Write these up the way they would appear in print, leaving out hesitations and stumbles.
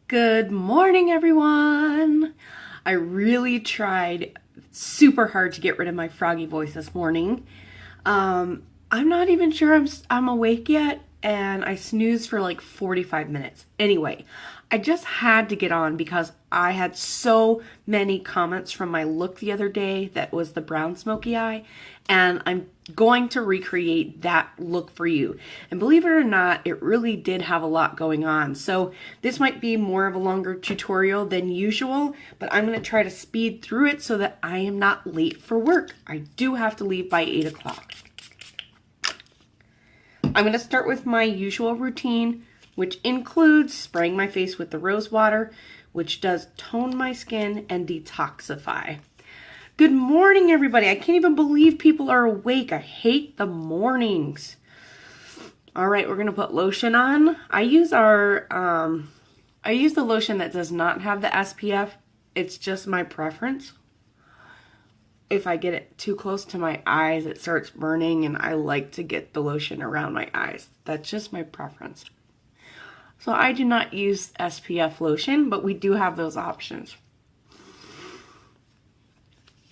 Good morning, everyone. I really tried super hard to get rid of my froggy voice this morning. I'm not even sure I'm awake yet, and I snoozed for like 45 minutes. Anyway, I just had to get on because I had so many comments from my look the other day that was the brown smoky eye, and I'm going to recreate that look for you. And believe it or not, it really did have a lot going on. So this might be more of a longer tutorial than usual, but I'm going to try to speed through it so that I am not late for work. I do have to leave by 8 o'clock. I'm going to start with my usual routine, which includes spraying my face with the rose water, which does tone my skin and detoxify. Good morning, everybody. I can't even believe people are awake. I hate the mornings. All right, we're going to put lotion on. I use the lotion that does not have the SPF. It's just my preference. If I get it too close to my eyes, it starts burning, and I like to get the lotion around my eyes. That's just my preference. So I do not use SPF lotion, but we do have those options.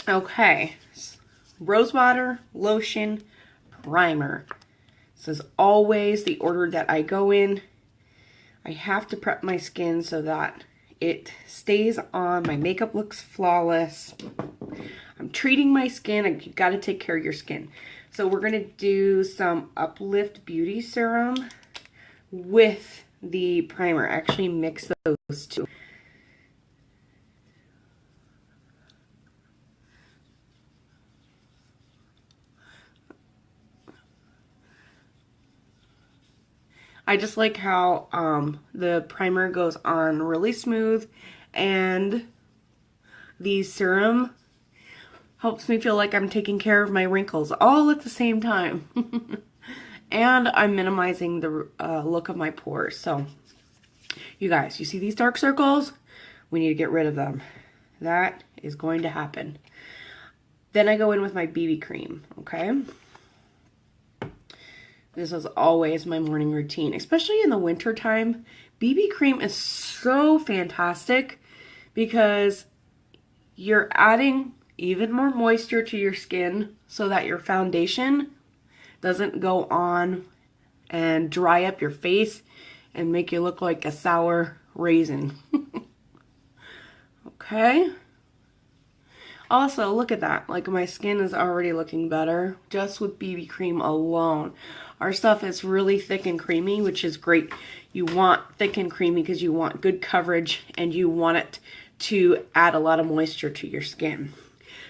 Okay, rose water, lotion, primer. This is always the order that I go in. I have to prep my skin so that it stays on, my makeup looks flawless. I'm treating my skin. You've got to take care of your skin. So we're going to do some Uplift Beauty Serum with the primer. Actually mix those two. I just like how the primer goes on really smooth, and the serum helps me feel like I'm taking care of my wrinkles all at the same time. And I'm minimizing the look of my pores. So, you guys, you see these dark circles? We need to get rid of them. That is going to happen. Then I go in with my BB cream, okay? This is always my morning routine, especially in the winter time. BB cream is so fantastic because you're adding even more moisture to your skin so that your foundation doesn't go on and dry up your face and make you look like a sour raisin. Okay. Also, look at that. Like, my skin is already looking better just with BB cream alone. Our stuff is really thick and creamy, which is great. You want thick and creamy because you want good coverage and you want it to add a lot of moisture to your skin.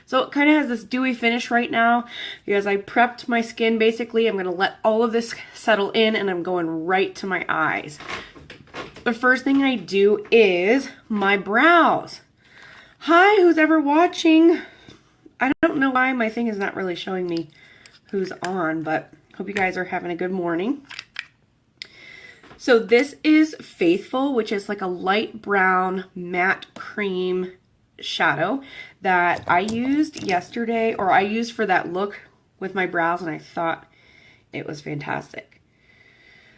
So it kind of has this dewy finish right now because I prepped my skin basically. I'm going to let all of this settle in and I'm going right to my eyes. The first thing I do is my brows. Hi, who's ever watching? I don't know why my thing is not really showing me who's on, but hope you guys are having a good morning. So this is Faithful, which is like a light brown matte cream shadow that I used yesterday, or I used for that look with my brows, and I thought it was fantastic.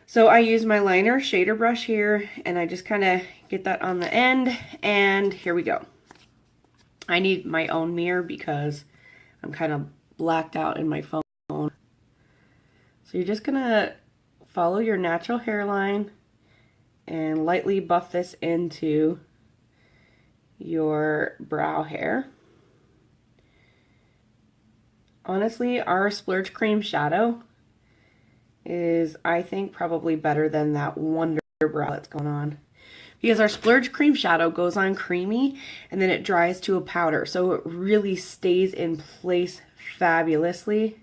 So I use my liner shader brush here, and I just kind of get that on the end, and here we go. I need my own mirror because I'm kind of blacked out in my phone. So you're just gonna follow your natural hairline and lightly buff this into your brow hair. Honestly, our Splurge Cream shadow is, I think, probably better than that Wonder Brow that's going on. Because our Splurge Cream shadow goes on creamy and then it dries to a powder. So it really stays in place fabulously.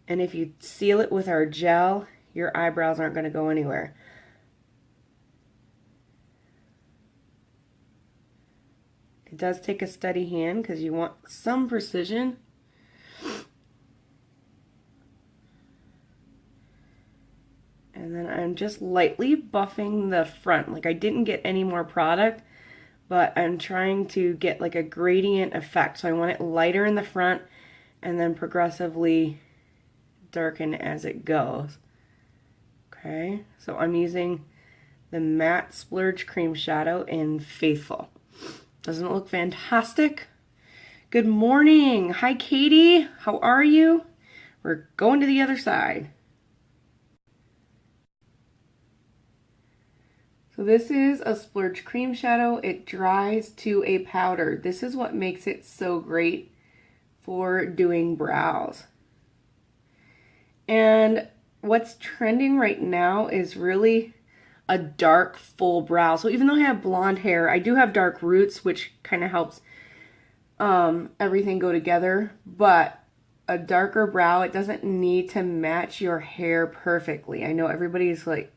And if you seal it with our gel, your eyebrows aren't going to go anywhere. It does take a steady hand because you want some precision. And then I'm just lightly buffing the front. Like, I didn't get any more product, but I'm trying to get like a gradient effect. So I want it lighter in the front and then progressively darken as it goes. Okay, so I'm using the Matte Splurge Cream Shadow in Faithful. Doesn't it look fantastic? Good morning. Hi, Katie. How are you? We're going to the other side. So this is a Splurge Cream Shadow. It dries to a powder. This is what makes it so great for doing brows. And what's trending right now is really a dark, full brow. So even though I have blonde hair, I do have dark roots, which kind of helps everything go together. But a darker brow, it doesn't need to match your hair perfectly. I know everybody's like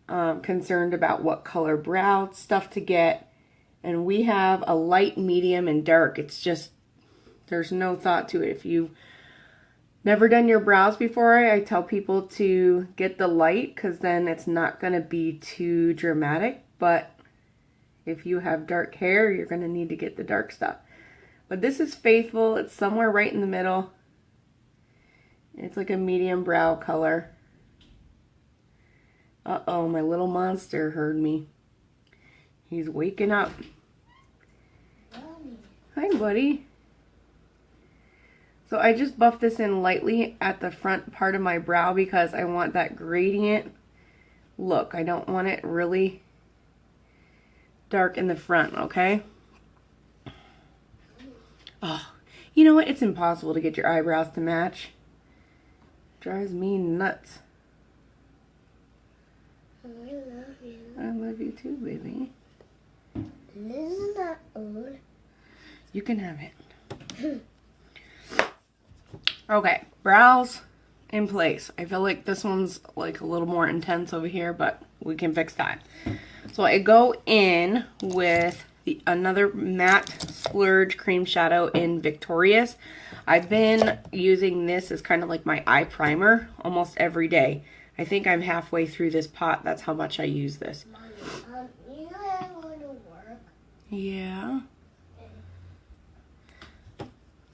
concerned about what color brow stuff to get. And we have a light, medium, and dark. It's just, there's no thought to it. If you've never done your brows before, I tell people to get the light because then it's not going to be too dramatic. But if you have dark hair, you're going to need to get the dark stuff. But this is Faithful. It's somewhere right in the middle. It's like a medium brow color. Uh-oh, my little monster heard me. He's waking up. Hi, buddy. So I just buffed this in lightly at the front part of my brow because I want that gradient look. I don't want it really dark in the front, okay? Oh, you know what? It's impossible to get your eyebrows to match. Drives me nuts. I love you. I love you too, baby. Isn't that old? You can have it. Okay, brows in place. I feel like this one's like a little more intense over here, but we can fix that. So I go in with another matte Splurge cream shadow in Victorious. I've been using this as kind of like my eye primer almost every day. I think I'm halfway through this pot. That's how much I use this. Mommy, you know how I'm going to work? Yeah.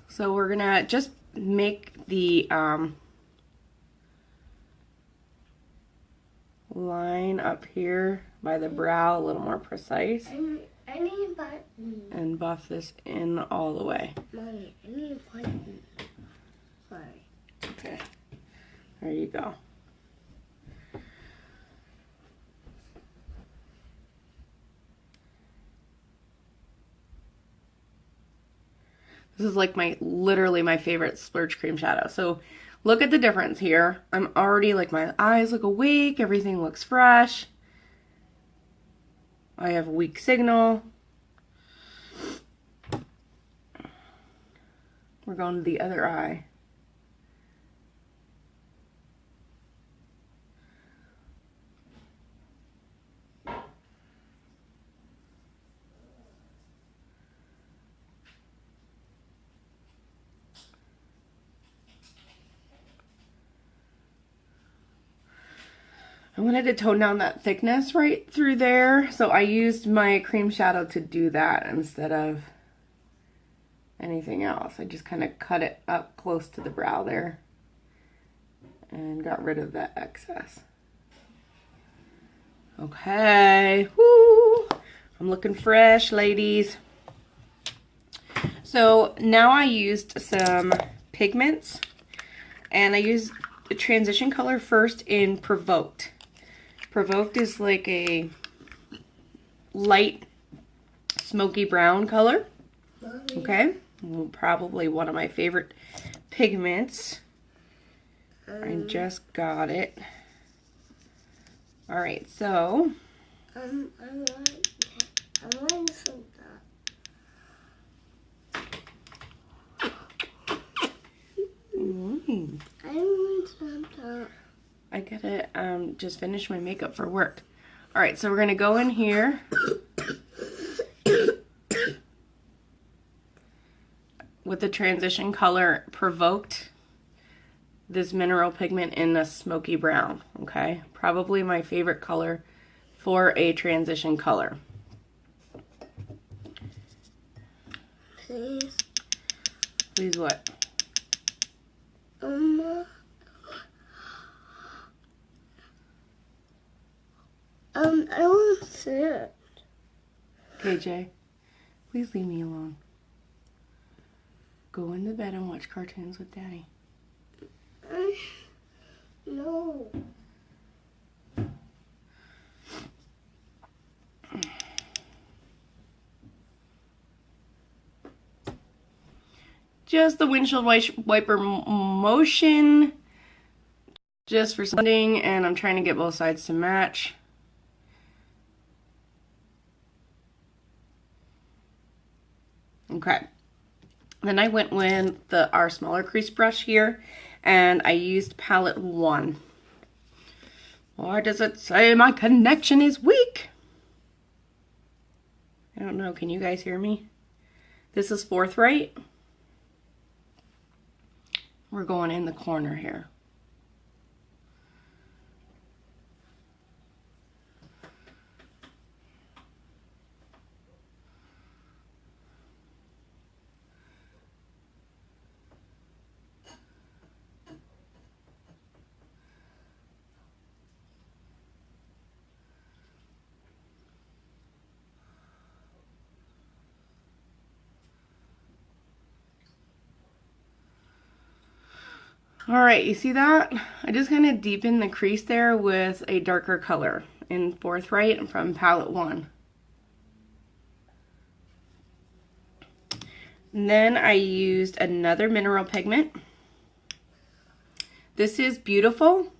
So we're gonna just make the line up here by the brow a little more precise. I need a button. And buff this in all the way. Mommy, I need a button. Sorry. Okay. There you go. This is like literally my favorite Splurge cream shadow. So look at the difference here. I'm already like, my eyes look awake. Everything looks fresh. I have a weak signal. We're going to the other eye. I wanted to tone down that thickness right through there, so I used my cream shadow to do that instead of anything else. I just kind of cut it up close to the brow there and got rid of that excess. Okay, woo! I'm looking fresh, ladies. So now I used some pigments, and I used the transition color first in Provoked. Provoked is like a light smoky brown color. Okay, well, probably one of my favorite pigments. I just got it. All right, so I want some I want some top. I gotta just finish my makeup for work. All right, so we're gonna go in here with the transition color Provoked, this mineral pigment in a smoky brown. Okay, probably my favorite color for a transition color. Please. Please what? I want to sit. KJ, please leave me alone. Go into bed and watch cartoons with Daddy. No. Just the windshield wiper motion, just for something, and I'm trying to get both sides to match. Okay. Then I went with our smaller crease brush here, and I used palette 1. Why does it say my connection is weak? I don't know. Can you guys hear me? This is Forthright. We're going in the corner here. All right, you see that? I just kind of deepened the crease there with a darker color in Forthright from palette 1. And then I used another mineral pigment. This is Beautiful,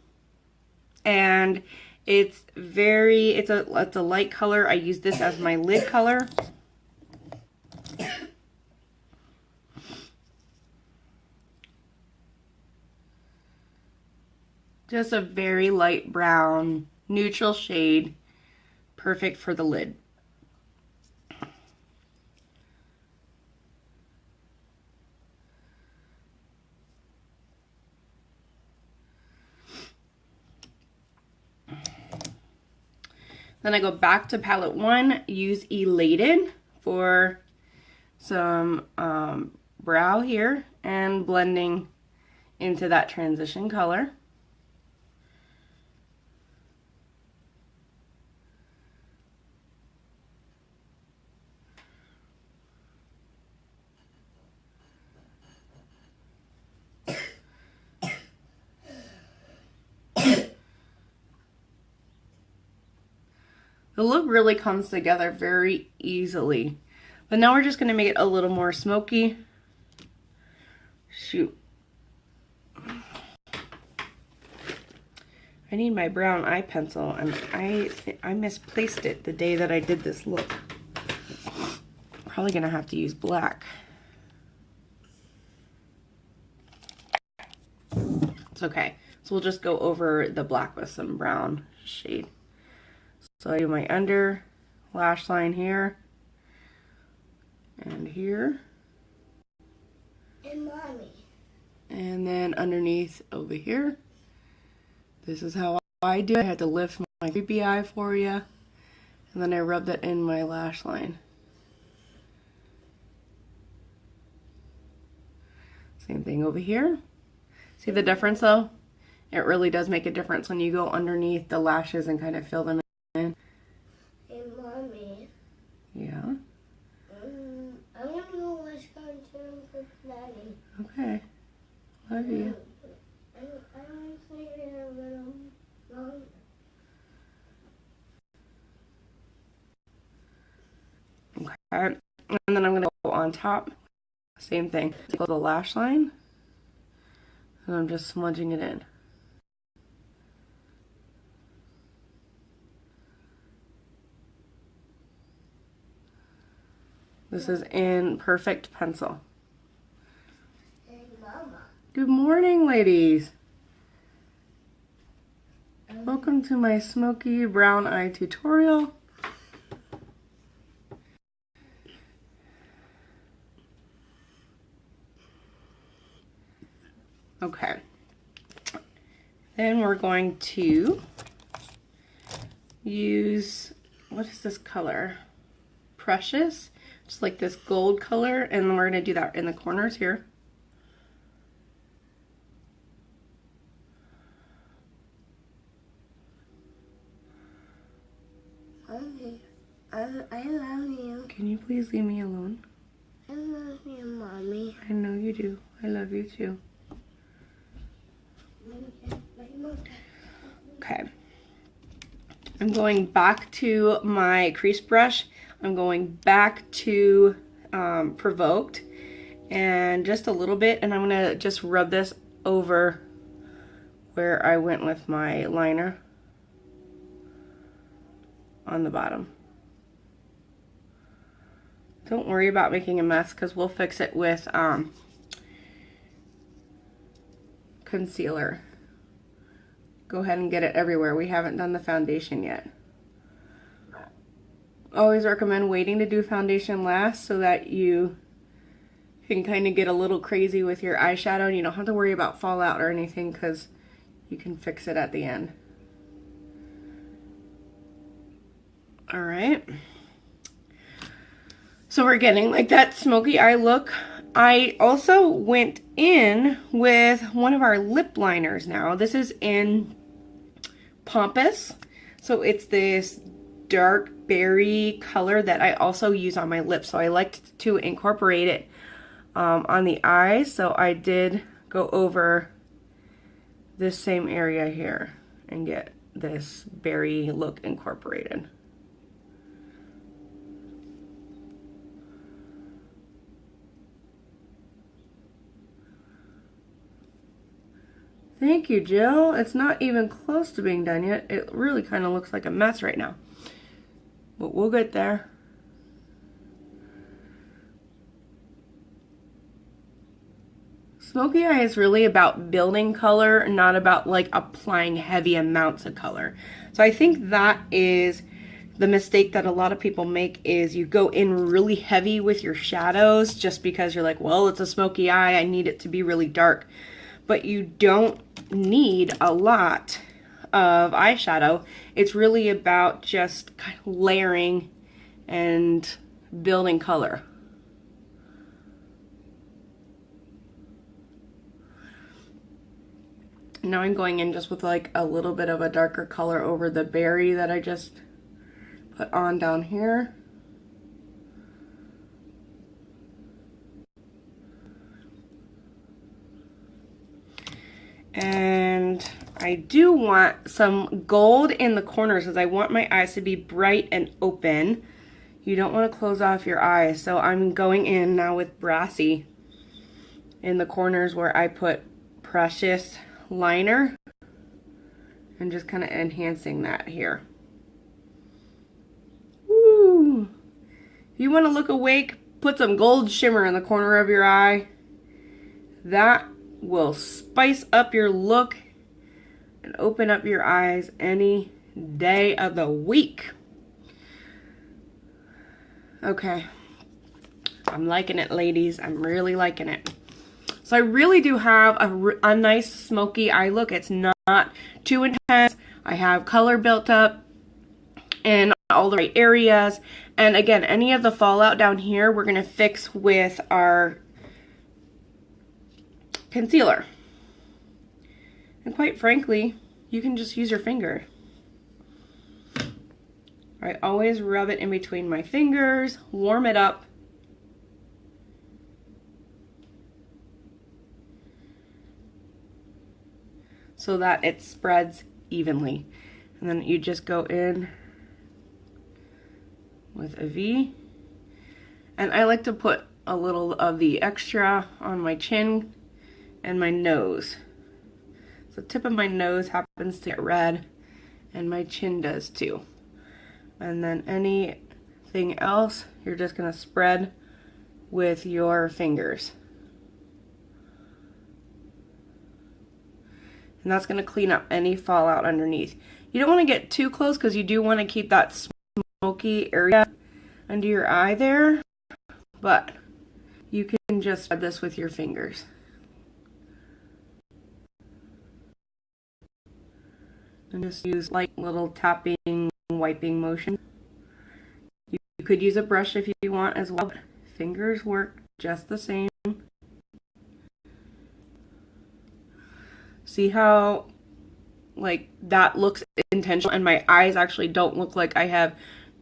and it's a light color. I use this as my lid color. Just a very light brown, neutral shade, perfect for the lid. Then I go back to palette 1, use Elated for some brow here and blending into that transition color. The look really comes together very easily. But now we're just going to make it a little more smoky. Shoot. I need my brown eye pencil, and I misplaced it the day that I did this look. Probably going to have to use black. It's okay. So we'll just go over the black with some brown shade. So I do my under lash line here and here. And Mommy. And then underneath over here. This is how I do it. I had to lift my creepy eye for you. And then I rub that in my lash line. Same thing over here. See the difference though? It really does make a difference when you go underneath the lashes and kind of fill them in. Hey, Mommy. Yeah. I want to go watch cartoons with Daddy. Okay. Love you. I want to stay there a little longer. Okay. And then I'm going to go on top. Same thing. Go the lash line. And I'm just smudging it in. This is in Perfect Pencil. Hey, Mama. Good morning, ladies. Welcome to my smoky brown eye tutorial. Okay. Then we're going to use, what is this color? Precious. Just like this gold color, and then we're going to do that in the corners here. Mommy, I love you. Can you please leave me alone? I love you, Mommy. I know you do. I love you too. Okay. I'm going back to my crease brush. I'm going back to Provoked and just a little bit, and I'm gonna just rub this over where I went with my liner on the bottom. Don't worry about making a mess because we'll fix it with concealer. Go ahead and get it everywhere. We haven't done the foundation yet. Always recommend waiting to do foundation last so that you can kind of get a little crazy with your eyeshadow and you don't have to worry about fallout or anything because you can fix it at the end. All right. So we're getting like that smoky eye look. I also went in with one of our lip liners now. This is in Pompous. So it's this dark berry color that I also use on my lips. So I liked to incorporate it on the eyes. So I did go over this same area here and get this berry look incorporated. Thank you, Jill. It's not even close to being done yet. It really kind of looks like a mess right now. But we'll get there. Smoky eye is really about building color, not about like applying heavy amounts of color. So I think that is the mistake that a lot of people make, is you go in really heavy with your shadows just because you're like, well, it's a smoky eye, I need it to be really dark. But you don't need a lot of eyeshadow. It's really about just kind of layering and building color. Now I'm going in just with like a little bit of a darker color over the berry that I just put on down here. And I do want some gold in the corners because I want my eyes to be bright and open. You don't want to close off your eyes. So I'm going in now with Brassy in the corners where I put Precious liner and just kind of enhancing that here. Woo! If you want to look awake, put some gold shimmer in the corner of your eye. That will spice up your look and open up your eyes any day of the week. Okay, I'm liking it, ladies. I'm really liking it. So I really do have a nice smoky eye look. It's not too intense. I have color built up in all the right areas. And again, any of the fallout down here, we're going to fix with our concealer. And quite frankly, you can just use your finger. I always rub it in between my fingers, warm it up. So that it spreads evenly. And then you just go in with a V. And I like to put a little of the extra on my chin and my nose. So the tip of my nose happens to get red, and my chin does too. And then anything else, you're just gonna spread with your fingers. And that's gonna clean up any fallout underneath. You don't wanna get too close because you do wanna keep that smoky area under your eye there, but you can just spread this with your fingers. And just use light little tapping, wiping motion. You could use a brush if you want as well. Fingers work just the same. See how like that looks intentional, and my eyes actually don't look like I have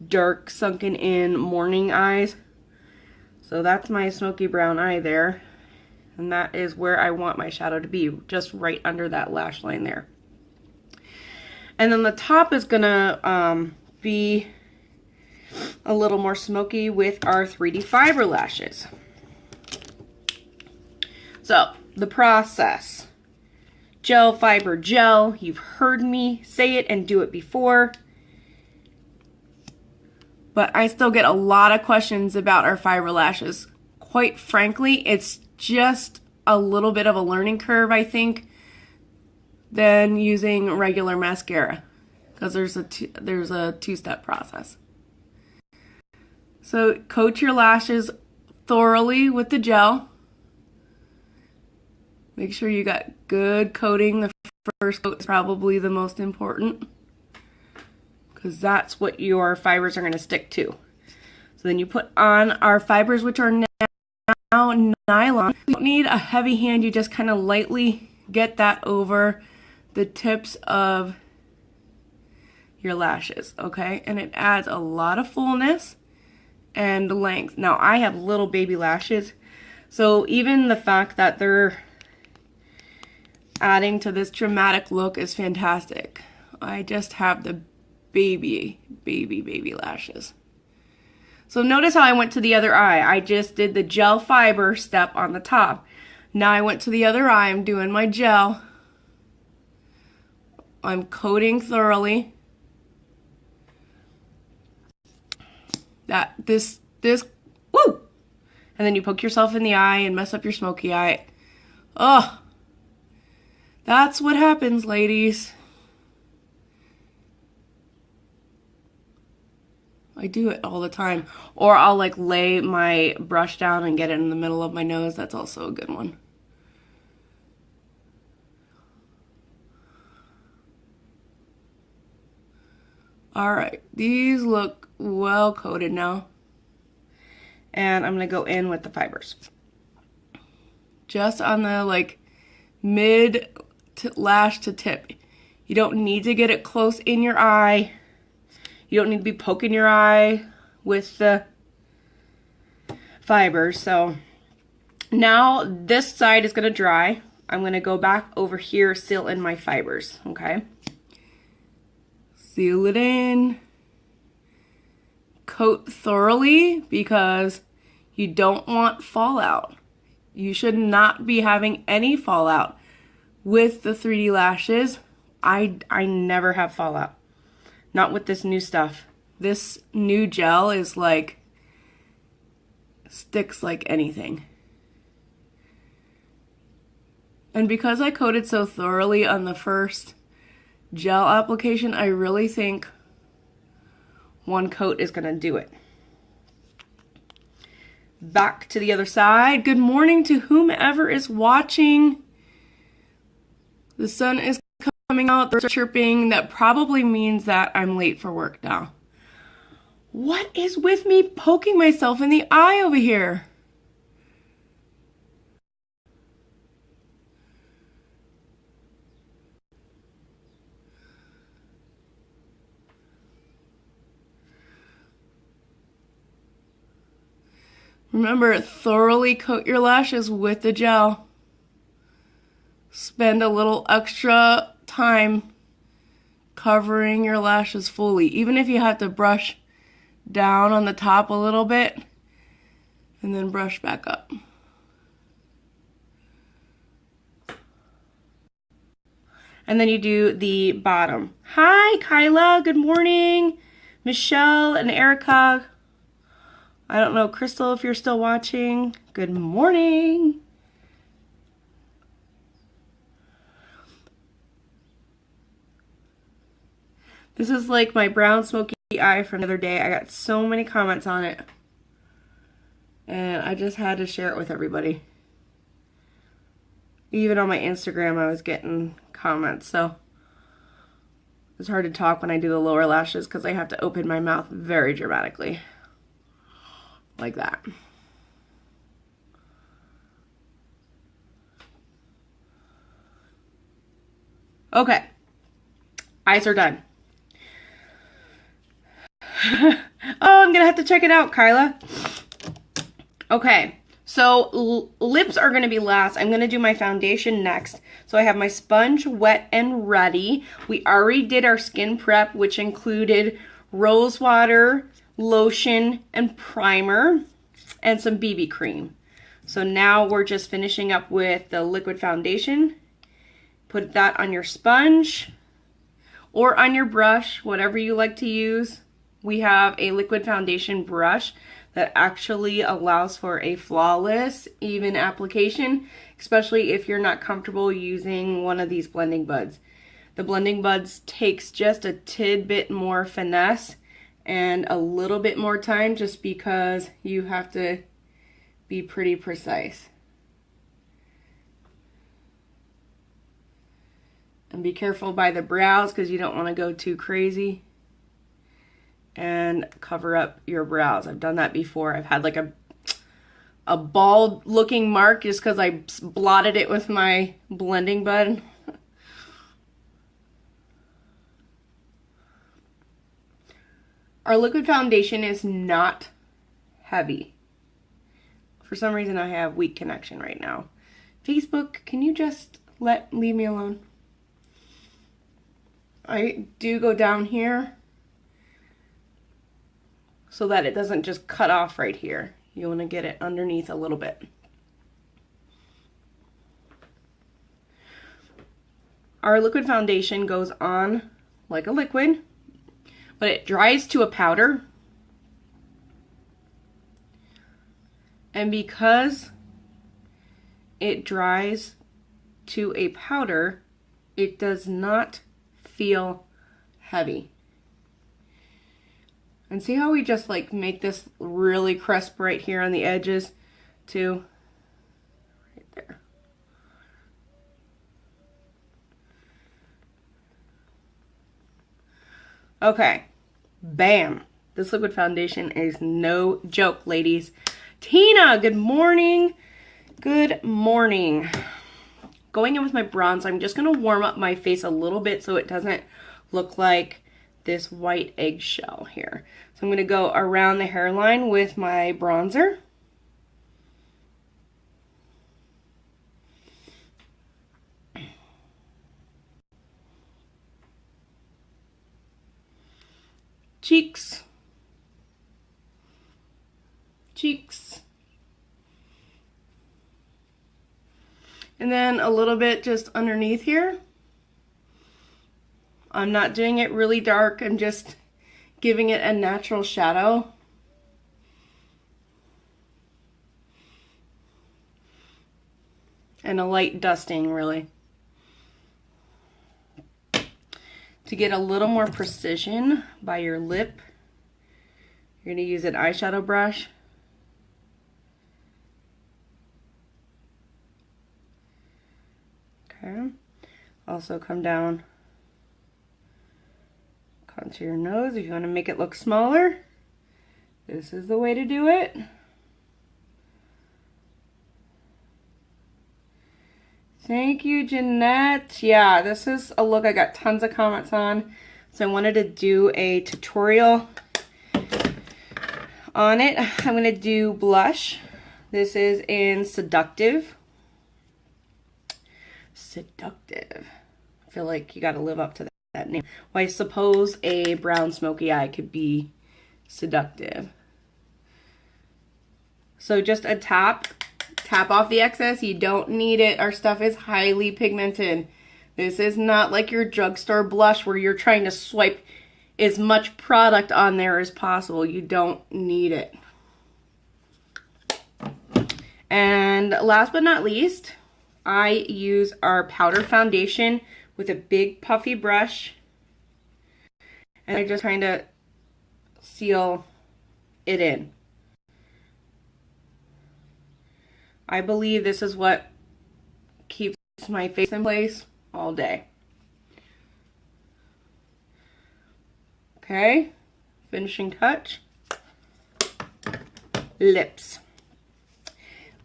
dark sunken in morning eyes. So that's my smoky brown eye there, and that is where I want my shadow to be, just right under that lash line there. And then the top is gonna be a little more smoky with our 3D fiber lashes. So the process: gel, fiber, gel. You've heard me say it and do it before, but I still get a lot of questions about our fiber lashes. Quite frankly, it's just a little bit of a learning curve, I think, than using regular mascara, because there's a two-step process. So coat your lashes thoroughly with the gel. Make sure you got good coating. The first coat is probably the most important, because that's what your fibers are going to stick to. So then you put on our fibers, which are now nylon. You don't need a heavy hand. You just kind of lightly get that over the tips of your lashes, okay? And it adds a lot of fullness and length. Now, I have little baby lashes, so even the fact that they're adding to this dramatic look is fantastic. I just have the baby lashes. So notice how I went to the other eye. I just did the gel fiber step on the top. Now I went to the other eye. I'm doing my gel. I'm coating thoroughly. Woo! And then you poke yourself in the eye and mess up your smoky eye. Oh, that's what happens, ladies. I do it all the time. Or I'll like lay my brush down and get it in the middle of my nose. That's also a good one. Alright, these look well coated now. And I'm going to go in with the fibers. Just on the like mid lash to tip. You don't need to get it close in your eye. You don't need to be poking your eye with the fibers. So now this side is going to dry. I'm going to go back over here, seal in my fibers, okay? Seal it in. Coat thoroughly, because you don't want fallout. You should not be having any fallout with the 3D lashes. I never have fallout. Not with this new stuff. This new gel is like, sticks like anything. And because I coated so thoroughly on the first gel application, I really think one coat is going to do it. Back to the other side. Good morning to whomever is watching. The sun is coming out. They're chirping. That probably means that I'm late for work now. What is with me poking myself in the eye over here? Remember, thoroughly coat your lashes with the gel. Spend a little extra time covering your lashes fully, even if you have to brush down on the top a little bit and then brush back up. And then you do the bottom. Hi, Kyla. Good morning. Michelle and Erica. I don't know, Crystal, if you're still watching. Good morning. This is like my brown smoky eye from the other day. I got so many comments on it. And I just had to share it with everybody. Even on my Instagram, I was getting comments. So it's hard to talk when I do the lower lashes because I have to open my mouth very dramatically. Like that. Okay. Eyes are done. Oh, I'm gonna have to check it out, Kyla. Okay, so lips are gonna be last. I'm gonna do my foundation next. So I have my sponge wet and ready. We already did our skin prep, which included rose water, lotion, and primer, and some BB cream. So now we're just finishing up with the liquid foundation. Put that on your sponge or on your brush, whatever you like to use. We have a liquid foundation brush that actually allows for a flawless, even application, especially if you're not comfortable using one of these blending buds. The blending buds takes just a tidbit more finesse and a little bit more time just because you have to be pretty precise. And be careful by the brows because you don't want to go too crazy and cover up your brows. I've done that before. I've had like a bald looking mark just because I blotted it with my blending bud. Our liquid foundation is not heavy. For some reason I have weak connection right now. Facebook, can you just leave me alone? I do go down here so that it doesn't just cut off right here. You want to get it underneath a little bit. Our liquid foundation goes on like a liquid, but it dries to a powder. And because it dries to a powder, it does not feel heavy. And see how we just like make this really crisp right here on the edges too? Right there. Okay. Bam. This liquid foundation is no joke, ladies. Tina, good morning. Good morning. Going in with my bronze, I'm just going to warm up my face a little bit so it doesn't look like this white eggshell here. So I'm going to go around the hairline with my bronzer. Cheeks. Cheeks. And then a little bit just underneath here. I'm not doing it really dark. I'm just giving it a natural shadow. And a light dusting, really. To get a little more precision by your lip, you're going to use an eyeshadow brush. Okay. Also come down, contour your nose. If you want to make it look smaller, this is the way to do it. Thank you, Jeanette. Yeah, this is a look I got tons of comments on, so I wanted to do a tutorial on it. I'm going to do blush. This is in Seductive. Seductive. I feel like you got to live up to that name. Well, I suppose a brown smoky eye could be seductive. So just a tap off the excess. You don't need it. Our stuff is highly pigmented. This is not like your drugstore blush where you're trying to swipe as much product on there as possible. You don't need it. And last but not least, I use our powder foundation with a big puffy brush, and I just kind of seal it in. I believe this is what keeps my face in place all day. Okay, finishing touch. Lips.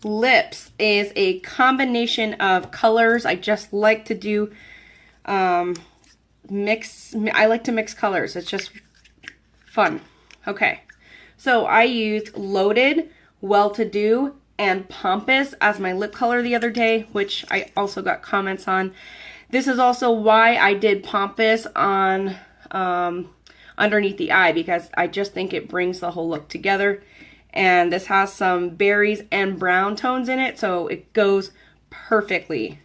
Lips is a combination of colors. I just like to do I like to mix colors. It's just fun. Okay, so I used Loaded, Well-To-Do, and Pompous as my lip color the other day, which I also got comments on. This is also why I did Pompous on underneath the eye, because I just think it brings the whole look together. And this has some berries and brown tones in it, so it goes perfectly.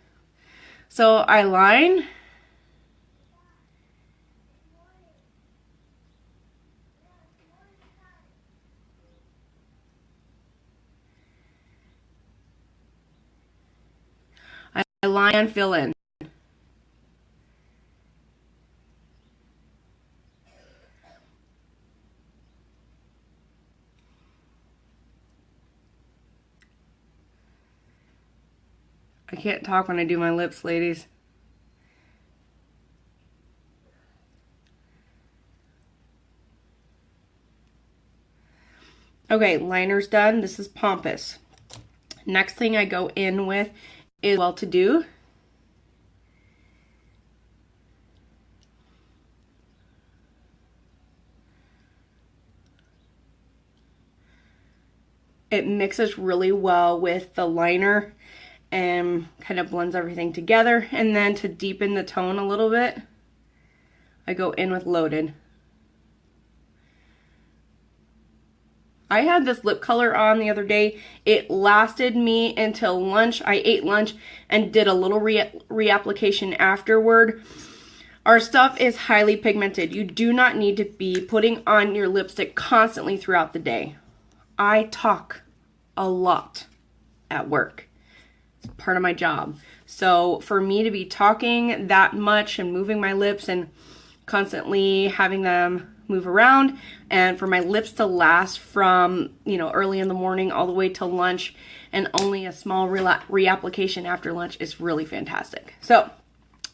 So I line. I line and fill in. I can't talk when I do my lips, ladies. Okay, liner's done. This is Pompous. Next thing I go in with is Well-To-Do. It mixes really well with the liner and kind of blends everything together. And then to deepen the tone a little bit, I go in with Loaded. I had this lip color on the other day. It lasted me until lunch. I ate lunch and did a little reapplication afterward. Our stuff is highly pigmented. You do not need to be putting on your lipstick constantly throughout the day. I talk a lot at work. It's part of my job. So for me to be talking that much and moving my lips and constantly having them move around, and for my lips to last from, you know, early in the morning all the way till lunch, and only a small reapplication after lunch is really fantastic. So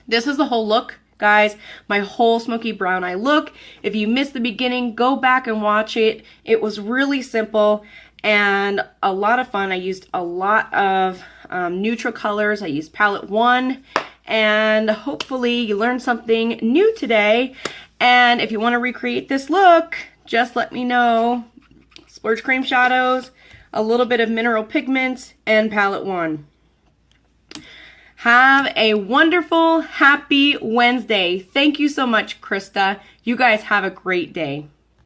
this is the whole look, guys. My whole smoky brown eye look. If you missed the beginning, go back and watch it. It was really simple and a lot of fun. I used a lot of neutral colors. I used palette 1, and hopefully you learned something new today. And if you want to recreate this look, just let me know. Splurge Cream Shadows, a little bit of mineral pigments, and palette 1. Have a wonderful, happy Wednesday. Thank you so much, Krista. You guys have a great day.